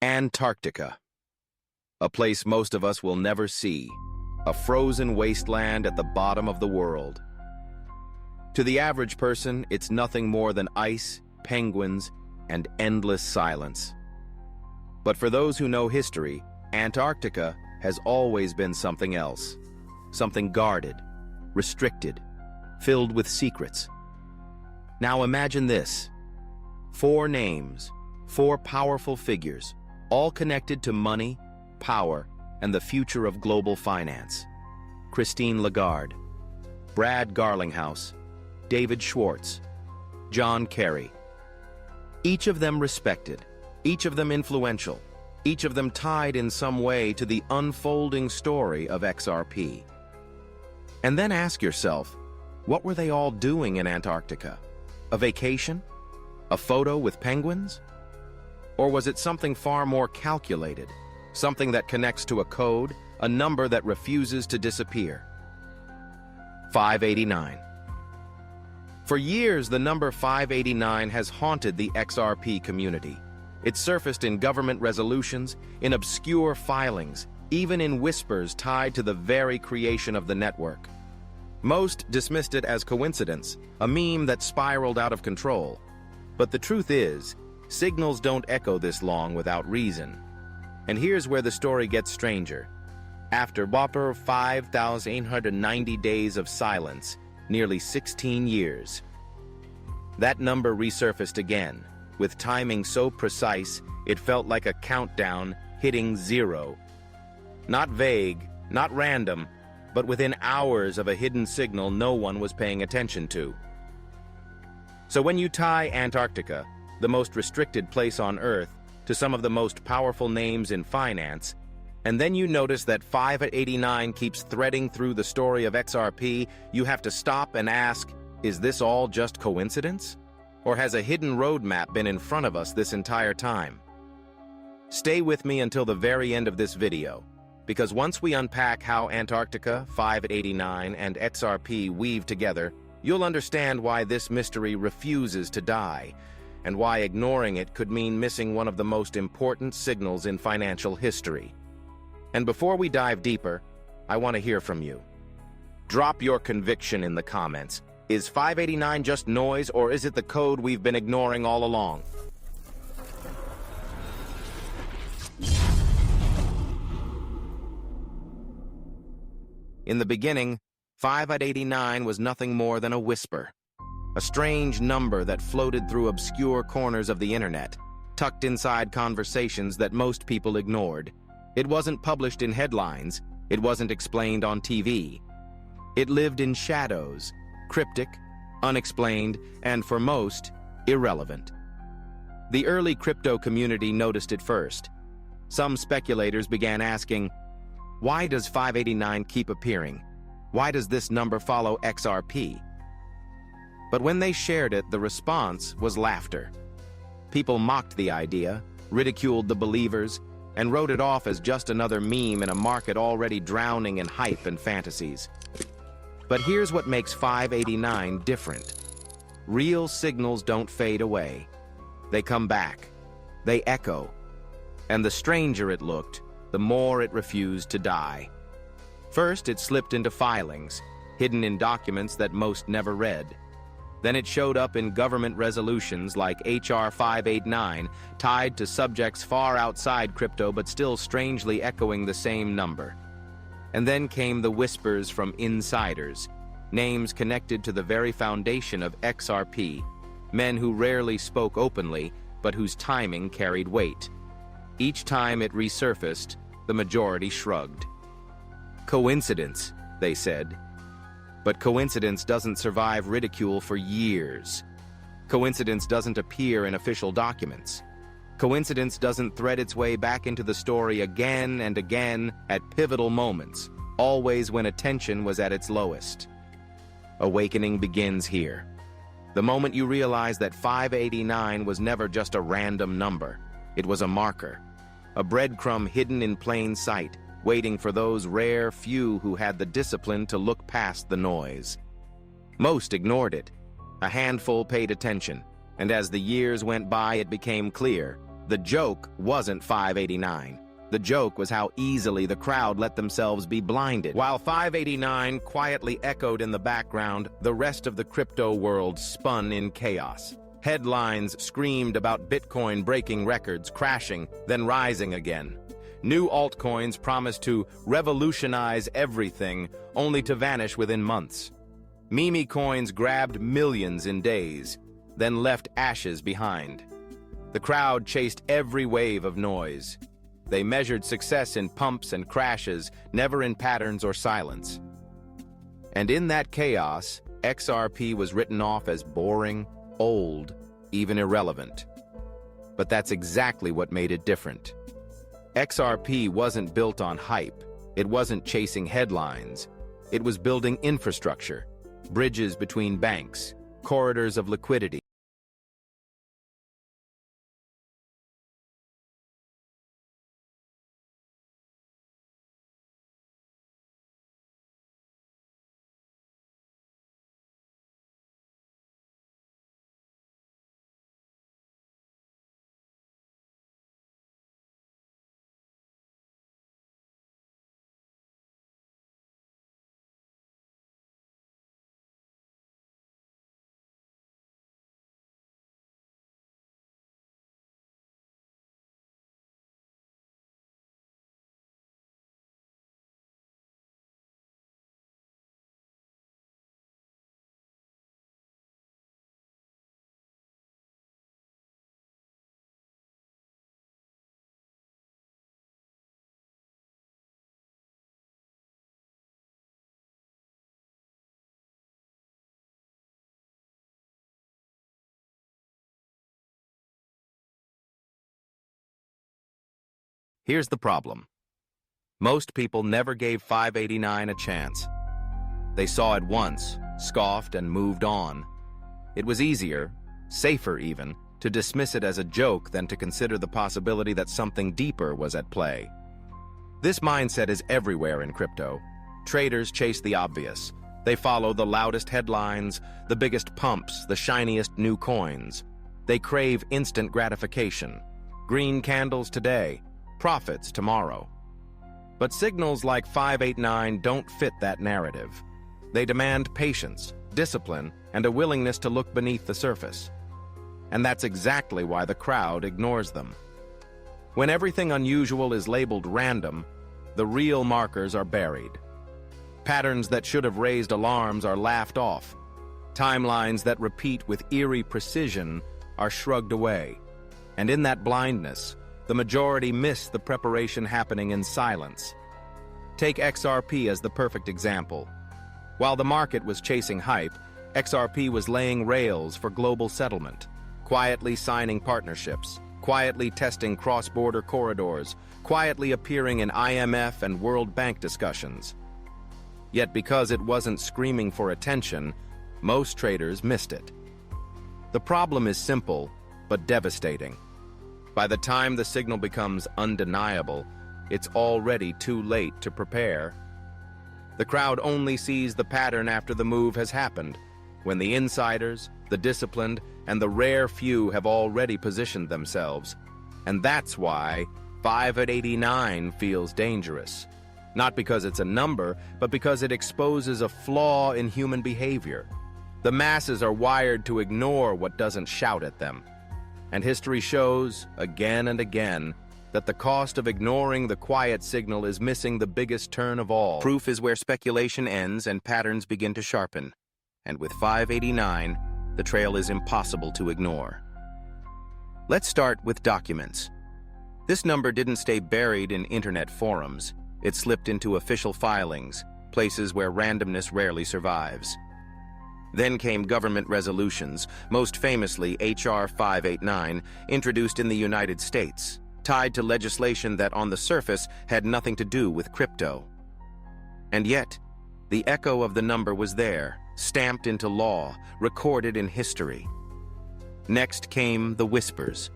Antarctica, a place most of us will never see, a frozen wasteland at the bottom of the world. To the average person, it's nothing more than ice, penguins, and endless silence. But for those who know history, Antarctica has always been something else, something guarded, restricted, filled with secrets. Now imagine this: 4 names, 4 powerful figures, all connected to money, power, and the future of global finance. Christine Lagarde, Brad Garlinghouse, David Schwartz, John Kerry. Each of them respected, each of them influential, each of them tied in some way to the unfolding story of XRP. And then ask yourself, what were they all doing in Antarctica? A vacation? A photo with penguins? Or was it something far more calculated, something that connects to a code, a number that refuses to disappear? 589. For years, the number 589 has haunted the XRP community. It surfaced in government resolutions, in obscure filings, even in whispers tied to the very creation of the network. Most dismissed it as coincidence, a meme that spiraled out of control. But the truth is, signals don't echo this long without reason. And here's where the story gets stranger. After whopper 5,890 days of silence, nearly 16 years, that number resurfaced again, with timing so precise it felt like a countdown hitting 0. Not vague, not random, but within hours of a hidden signal no one was paying attention to. So when you tie Antarctica, the most restricted place on Earth, to some of the most powerful names in finance, and then you notice that 589 keeps threading through the story of XRP, you have to stop and ask, is this all just coincidence? Or has a hidden roadmap been in front of us this entire time? Stay with me until the very end of this video, because once we unpack how Antarctica, 589, and XRP weave together, you'll understand why this mystery refuses to die, and why ignoring it could mean missing one of the most important signals in financial history. And before we dive deeper, I want to hear from you. Drop your conviction in the comments. Is 589 just noise, or is it the code we've been ignoring all along? In the beginning, 589 was nothing more than a whisper. A strange number that floated through obscure corners of the internet, tucked inside conversations that most people ignored. It wasn't published in headlines, it wasn't explained on TV. It lived in shadows, cryptic, unexplained, and for most, irrelevant. The early crypto community noticed it first. Some speculators began asking, why does 589 keep appearing? Why does this number follow XRP? But when they shared it, the response was laughter. People mocked the idea, ridiculed the believers, and wrote it off as just another meme in a market already drowning in hype and fantasies. But here's what makes 589 different. Real signals don't fade away. They come back. They echo. And the stranger it looked, the more it refused to die. First, it slipped into filings, hidden in documents that most never read. Then it showed up in government resolutions like HR 589, tied to subjects far outside crypto but still strangely echoing the same number. And then came the whispers from insiders, names connected to the very foundation of XRP, men who rarely spoke openly but whose timing carried weight. Each time it resurfaced, the majority shrugged. Coincidence, they said. But coincidence doesn't survive ridicule for years. Coincidence doesn't appear in official documents. Coincidence doesn't thread its way back into the story again and again at pivotal moments, always when attention was at its lowest. Awakening begins here. The moment you realize that 589 was never just a random number. It was a marker, a breadcrumb hidden in plain sight, waiting for those rare few who had the discipline to look past the noise. Most ignored it. A handful paid attention, and as the years went by, it became clear The joke wasn't 589. The joke was how easily the crowd let themselves be blinded. While 589 quietly echoed in the background, the rest of the crypto world spun in chaos. Headlines screamed about Bitcoin breaking records, crashing, then rising again. New altcoins promised to revolutionize everything, only to vanish within months. Meme coins grabbed millions in days, then left ashes behind. The crowd chased every wave of noise. They measured success in pumps and crashes, never in patterns or silence. And in that chaos, XRP was written off as boring, old, even irrelevant. But that's exactly what made it different. XRP wasn't built on hype. It wasn't chasing headlines. It was building infrastructure, bridges between banks, corridors of liquidity. Here's the problem. Most people never gave 589 a chance. They saw it once, scoffed, and moved on. It was easier, safer even, to dismiss it as a joke than to consider the possibility that something deeper was at play. This mindset is everywhere in crypto. Traders chase the obvious. They follow the loudest headlines, the biggest pumps, the shiniest new coins. They crave instant gratification. Green candles today, profits tomorrow. But signals like 589 don't fit that narrative. They demand patience, discipline, and a willingness to look beneath the surface. And that's exactly why the crowd ignores them. When everything unusual is labeled random, the real markers are buried. Patterns that should have raised alarms are laughed off. Timelines that repeat with eerie precision are shrugged away. And in that blindness, the majority miss the preparation happening in silence. Take XRP as the perfect example. While the market was chasing hype, XRP was laying rails for global settlement, quietly signing partnerships, quietly testing cross-border corridors, quietly appearing in IMF and World Bank discussions. Yet because it wasn't screaming for attention, most traders missed it. The problem is simple, but devastating. By the time the signal becomes undeniable, it's already too late to prepare. The crowd only sees the pattern after the move has happened, when the insiders, the disciplined, and the rare few have already positioned themselves. And that's why 589 feels dangerous. Not because it's a number, but because it exposes a flaw in human behavior. The masses are wired to ignore what doesn't shout at them. And history shows, again and again, that the cost of ignoring the quiet signal is missing the biggest turn of all. Proof is where speculation ends and patterns begin to sharpen. And with 589, the trail is impossible to ignore. Let's start with documents. This number didn't stay buried in internet forums. It slipped into official filings, places where randomness rarely survives. Then came government resolutions, most famously H.R. 589, introduced in the United States, tied to legislation that on the surface had nothing to do with crypto. And yet, the echo of the number was there, stamped into law, recorded in history. Next came the whispers.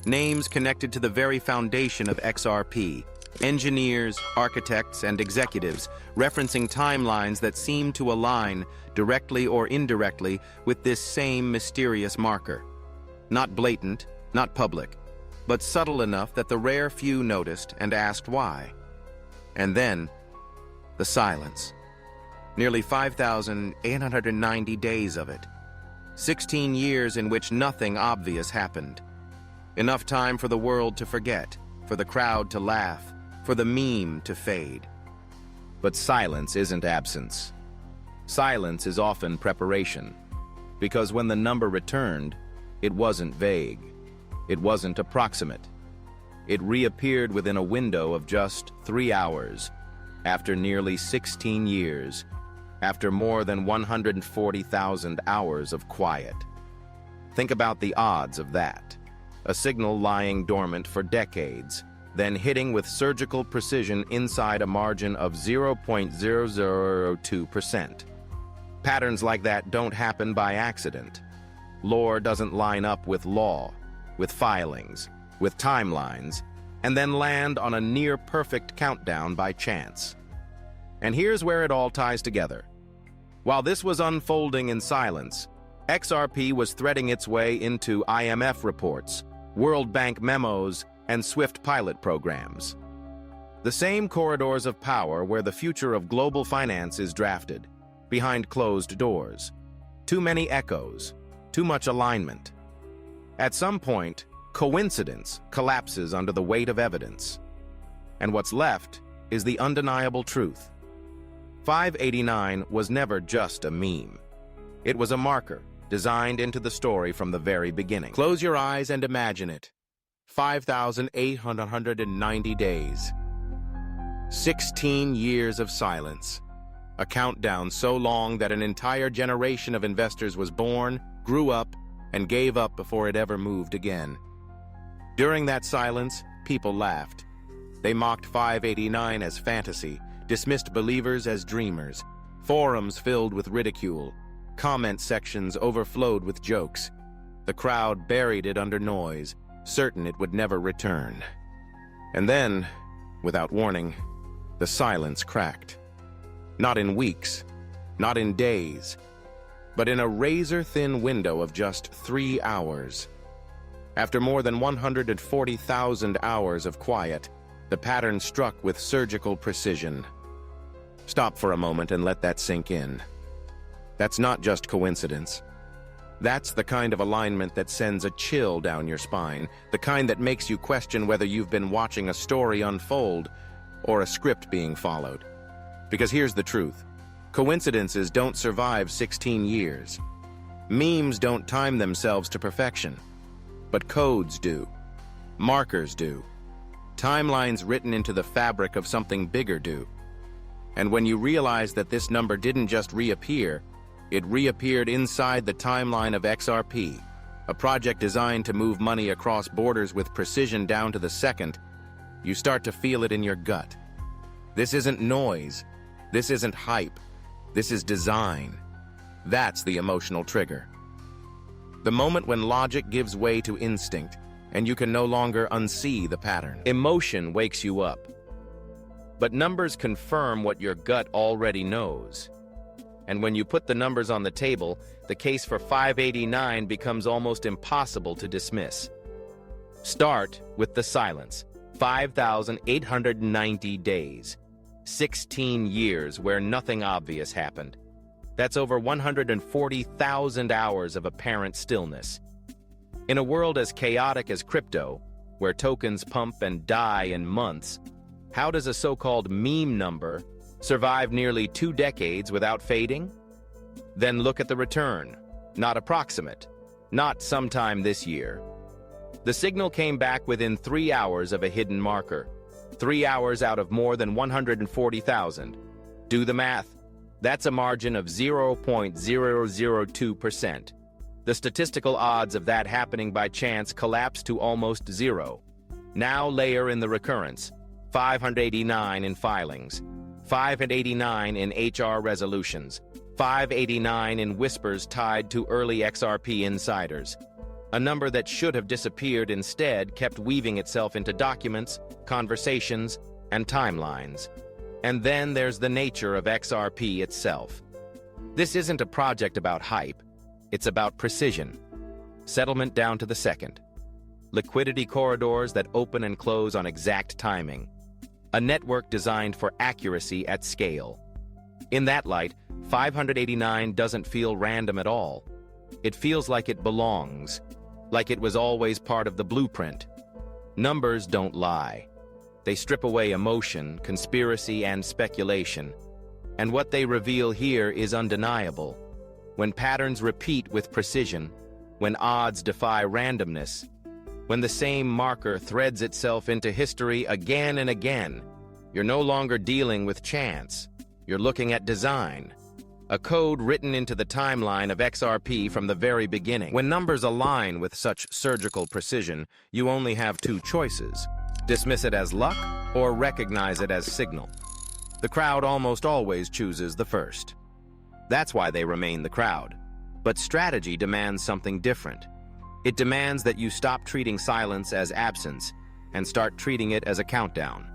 Names connected to the very foundation of XRP, engineers, architects, and executives referencing timelines that seem to align, directly or indirectly, with this same mysterious marker. Not blatant, not public, but subtle enough that the rare few noticed and asked why. And then, the silence. Nearly 5,890 days of it. 16 years in which nothing obvious happened. Enough time for the world to forget, for the crowd to laugh, for the meme to fade. But silence isn't absence. Silence is often preparation. Because when the number returned, it wasn't vague. It wasn't approximate. It reappeared within a window of just 3 hours, after nearly 16 years, after more than 140,000 hours of quiet. Think about the odds of that. A signal lying dormant for decades, then hitting with surgical precision inside a margin of 0.002%. Patterns like that don't happen by accident. Lore doesn't line up with law, with filings, with timelines, and then land on a near-perfect countdown by chance. And here's where it all ties together. While this was unfolding in silence, XRP was threading its way into IMF reports, World Bank memos, and swift pilot programs. The same corridors of power where the future of global finance is drafted, behind closed doors. Too many echoes, too much alignment. At some point, coincidence collapses under the weight of evidence. And what's left is the undeniable truth. 589 was never just a meme. It was a marker, designed into the story from the very beginning. Close your eyes and imagine it. 5,890 days. 16 years of silence. A countdown so long that an entire generation of investors was born, grew up, and gave up before it ever moved again. During that silence, people laughed. They mocked 589 as fantasy, dismissed believers as dreamers. Forums filled with ridicule. Comment sections overflowed with jokes. The crowd buried it under noise, certain it would never return. And then, without warning, the silence cracked. Not in weeks, not in days, but in a razor-thin window of just 3 hours. After more than 140,000 hours of quiet, the pattern struck with surgical precision. Stop for a moment and let that sink in. That's not just coincidence. That's the kind of alignment that sends a chill down your spine, the kind that makes you question whether you've been watching a story unfold or a script being followed. Because here's the truth. Coincidences don't survive 16 years. Memes don't time themselves to perfection. But codes do. Markers do. Timelines written into the fabric of something bigger do. And when you realize that this number didn't just reappear, it reappeared inside the timeline of XRP, a project designed to move money across borders with precision down to the second, you start to feel it in your gut. This isn't noise. This isn't hype. This is design. That's the emotional trigger. The moment when logic gives way to instinct, and you can no longer unsee the pattern. Emotion wakes you up. But numbers confirm what your gut already knows. And when you put the numbers on the table, the case for 589 becomes almost impossible to dismiss. Start with the silence. 5,890 days. 16 years where nothing obvious happened. That's over 140,000 hours of apparent stillness. In a world as chaotic as crypto, where tokens pump and die in months, how does a so-called meme number survive nearly 2 decades without fading? Then look at the return. Not approximate. Not sometime this year. The signal came back within 3 hours of a hidden marker. 3 hours out of more than 140,000. Do the math. That's a margin of 0.002%. The statistical odds of that happening by chance collapse to almost zero. Now layer in the recurrence. 589 in filings. 589 in HR resolutions. 589 in whispers tied to early XRP insiders. A number that should have disappeared instead kept weaving itself into documents, conversations, and timelines. And then there's the nature of XRP itself. This isn't a project about hype. It's about precision. Settlement down to the second. liquidity corridors that open and close on exact timing, a network designed for accuracy at scale. In that light, 589 doesn't feel random at all. It feels like it belongs, like it was always part of the blueprint. Numbers don't lie. They strip away emotion, conspiracy, and speculation. And what they reveal here is undeniable. When patterns repeat with precision, when odds defy randomness, when the same marker threads itself into history again and again, you're no longer dealing with chance. You're looking at design, a code written into the timeline of XRP from the very beginning. When numbers align with such surgical precision, you only have two choices: dismiss it as luck or recognize it as signal. The crowd almost always chooses the first. That's why they remain the crowd. But strategy demands something different. It demands that you stop treating silence as absence and start treating it as a countdown.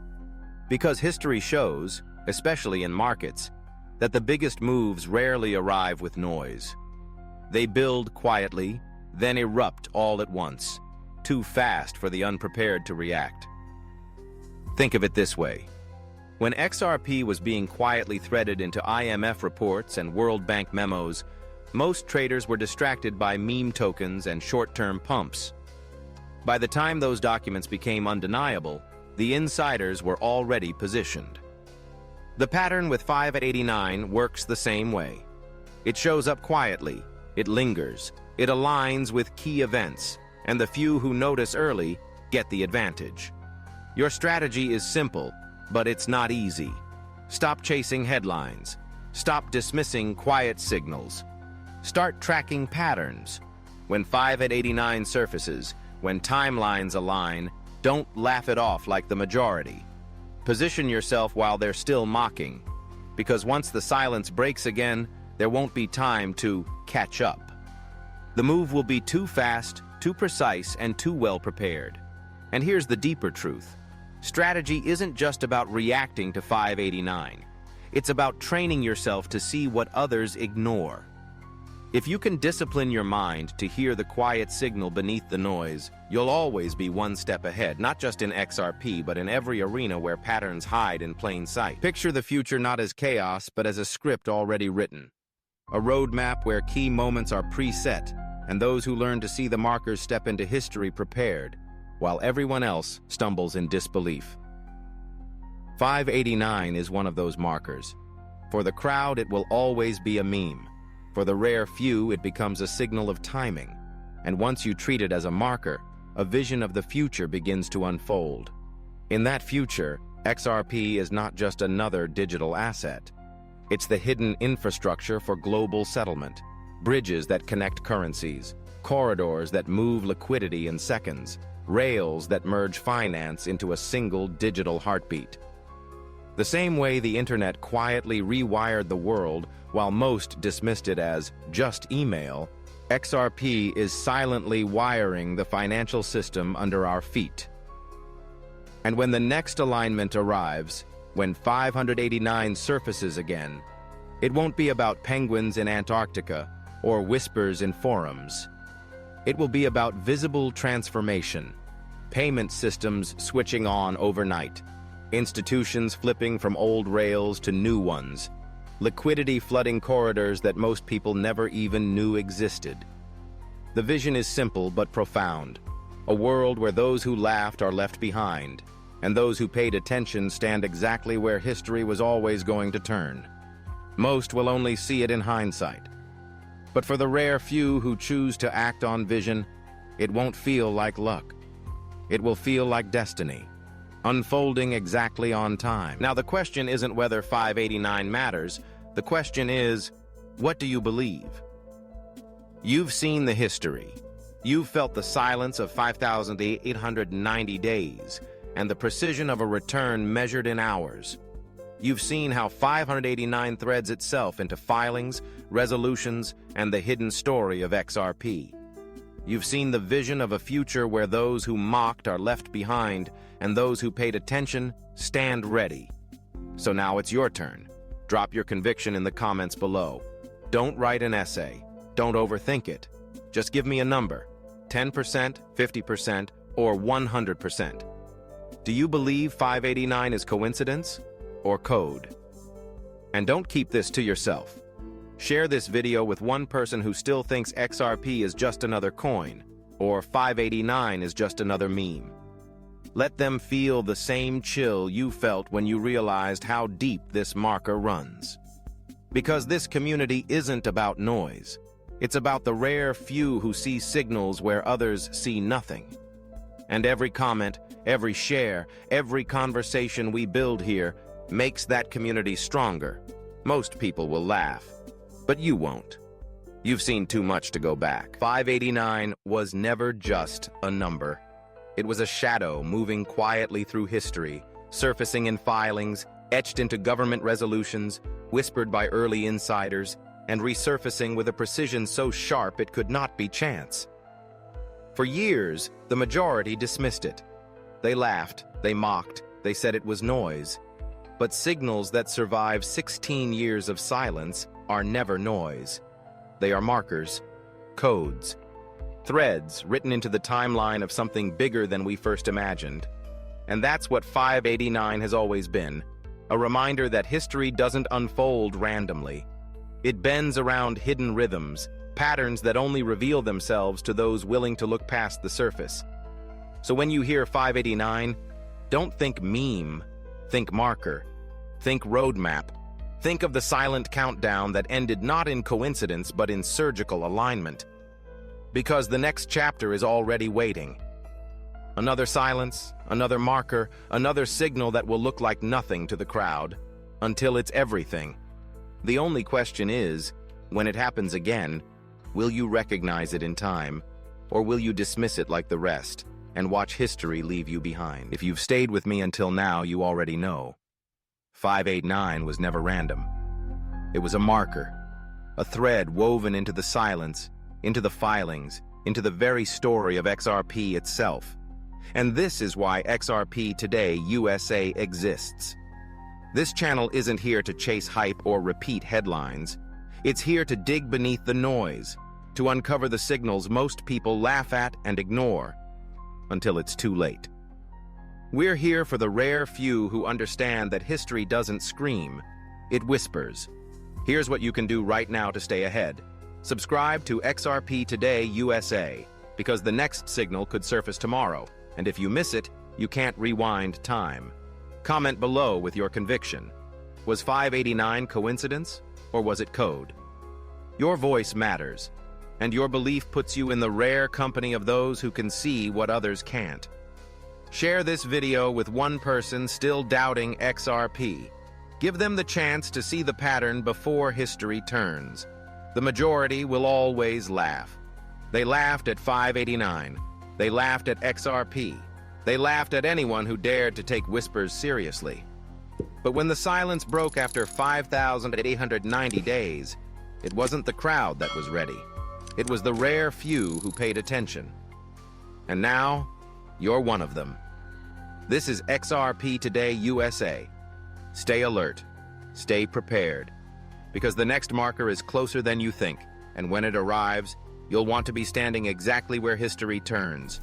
Because history shows, especially in markets, that the biggest moves rarely arrive with noise. They build quietly, then erupt all at once, too fast for the unprepared to react. Think of it this way. When XRP was being quietly threaded into IMF reports and World Bank memos, most traders were distracted by meme tokens and short-term pumps. By the time those documents became undeniable, the insiders were already positioned. The pattern with 5 at 89 works the same way. It shows up quietly, it lingers, it aligns with key events, and the few who notice early get the advantage. Your strategy is simple, but it's not easy. Stop chasing headlines. Stop dismissing quiet signals. Start tracking patterns. When 5 at 89 surfaces, when timelines align, don't laugh it off like the majority. Position yourself while they're still mocking, because once the silence breaks again, there won't be time to catch up. The move will be too fast, too precise, and too well prepared. And here's the deeper truth. Strategy isn't just about reacting to 589. It's about training yourself to see what others ignore. If you can discipline your mind to hear the quiet signal beneath the noise, you'll always be one step ahead, not just in XRP, but in every arena where patterns hide in plain sight. Picture the future not as chaos, but as a script already written. A roadmap where key moments are preset, and those who learn to see the markers step into history prepared, while everyone else stumbles in disbelief. 589 is one of those markers. For the crowd, it will always be a meme. For the rare few, it becomes a signal of timing. And once you treat it as a marker, a vision of the future begins to unfold. In that future, XRP is not just another digital asset. It's the hidden infrastructure for global settlement, bridges that connect currencies, corridors that move liquidity in seconds, rails that merge finance into a single digital heartbeat. The same way the internet quietly rewired the world while most dismissed it as just email, XRP is silently wiring the financial system under our feet. And when the next alignment arrives, when 589 surfaces again, it won't be about penguins in Antarctica or whispers in forums. It will be about visible transformation, payment systems switching on overnight, institutions flipping from old rails to new ones, liquidity flooding corridors that most people never even knew existed. The vision is simple but profound, a world where those who laughed are left behind, and those who paid attention stand exactly where history was always going to turn. Most will only see it in hindsight. But for the rare few who choose to act on vision, it won't feel like luck. It will feel like destiny, unfolding exactly on time. Now, the question isn't whether 589 matters. The question is, what do you believe? You've seen the history. You've felt the silence of 5,890 days and the precision of a return measured in hours. You've seen how 589 threads itself into filings, resolutions, and the hidden story of XRP. You've seen the vision of a future where those who mocked are left behind and those who paid attention stand ready. So now it's your turn. Drop your conviction in the comments below. Don't write an essay. Don't overthink it. Just give me a number. 10%, 50%, or 100%? Do you believe 589 is coincidence or code? And don't keep this to yourself. Share this video with one person who still thinks XRP is just another coin, or 589 is just another meme. Let them feel the same chill you felt when you realized how deep this marker runs. Because this community isn't about noise. It's about the rare few who see signals where others see nothing. And every comment, every share, every conversation we build here makes that community stronger. Most people will laugh, but you won't. You've seen too much to go back. 589 was never just a number. It was a shadow moving quietly through history, surfacing in filings, etched into government resolutions, whispered by early insiders, and resurfacing with a precision so sharp it could not be chance. For years, the majority dismissed it. They laughed, they mocked, they said it was noise. But signals that survive 16 years of silence are never noise. They are markers, codes, threads written into the timeline of something bigger than we first imagined. And that's what 589 has always been, a reminder that history doesn't unfold randomly. It bends around hidden rhythms, patterns that only reveal themselves to those willing to look past the surface. So when you hear 589, don't think meme, think marker, think roadmap, think of the silent countdown that ended not in coincidence but in surgical alignment. Because the next chapter is already waiting. Another silence, another marker, another signal that will look like nothing to the crowd, until it's everything. The only question is, when it happens again, will you recognize it in time, or will you dismiss it like the rest, and watch history leave you behind? If you've stayed with me until now, you already know. 589 was never random. It was a marker, a thread woven into the silence, into the filings, into the very story of XRP itself. And this is why XRP Today USA exists. This channel isn't here to chase hype or repeat headlines. It's here to dig beneath the noise, to uncover the signals most people laugh at and ignore, until it's too late. We're here for the rare few who understand that history doesn't scream, it whispers. Here's what you can do right now to stay ahead. Subscribe to XRP Today USA, because the next signal could surface tomorrow, and if you miss it, you can't rewind time. Comment below with your conviction. Was 589 coincidence, or was it code? Your voice matters, and your belief puts you in the rare company of those who can see what others can't. Share this video with one person still doubting XRP. Give them the chance to see the pattern before history turns. The majority will always laugh. They laughed at 589. They laughed at XRP. They laughed at anyone who dared to take whispers seriously. But when the silence broke after 5,890 days, it wasn't the crowd that was ready. It was the rare few who paid attention. And now, you're one of them. This is XRP Today USA. Stay alert. Stay prepared. Because the next marker is closer than you think, and when it arrives, you'll want to be standing exactly where history turns,